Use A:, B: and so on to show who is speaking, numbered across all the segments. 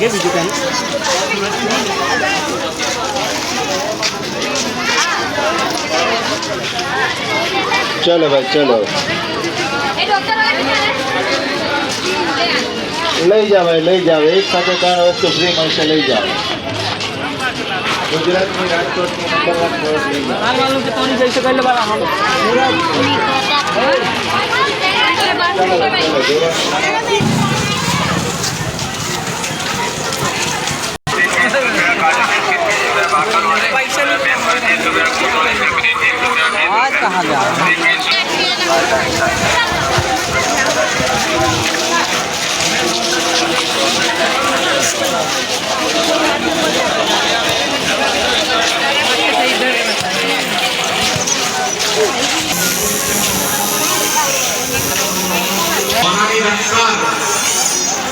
A: કે બીજું કાંઈ
B: चलो भाई चलो लई जाओ एक साथ कारण वस्तु फ्री મળશે લઈ જાઓ ગુજરાતની રાજકોટની નંબર 1
A: મારું કે તોની જઈ શકાય એટલે બાલા आज कहाँ जा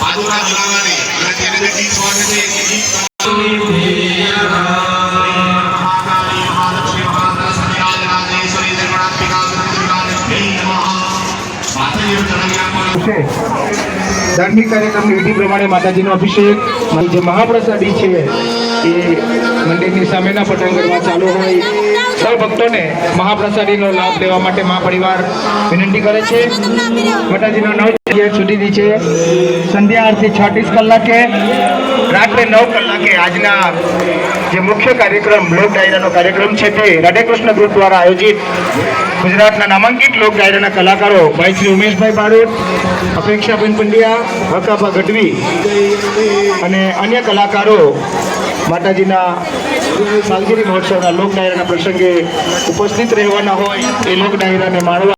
C: पादुका जलावाने અને તેને જે ગીત વાગે છે એ ગીત
D: धार्मिक कार्यक्रमની વિધિ પ્રમાણે માતાજીનો અભિષેક જે મહાપ્રસાદી છે એ મંદિરની સામેના પટાંગણમાં ચાલુ હોય સૌ ભક્તોને મહાપ્રસાદીનો લાભ લેવા માટે મહા પરિવાર વિનંતી કરે છે. માતાજીનો 9 સુધીની છે. સંધ્યા આરતી 36 કલાકે, રાત્રે 9 કલાકે આજના જે મુખ્ય કાર્યક્રમ લોક ડાયરાનો કાર્યક્રમ છે તે રાધેકૃષ્ણ ગ્રુપ દ્વારા આયોજિત ગુજરાતના નામાંકિત લોક ડાયરાના કલાકારો ભાઈ શ્રી ઉમેશભાઈ બારોટ, અપેક્ષાબેન પંડ્યા, હકાબા ગઢવી અને અન્ય કલાકારો માતાજીના સાલગીરી મહોત્સવના લોક ડાયરાના પ્રસંગે ઉપસ્થિત રહેવાના હોય એ લોક ડાયરાને માણવા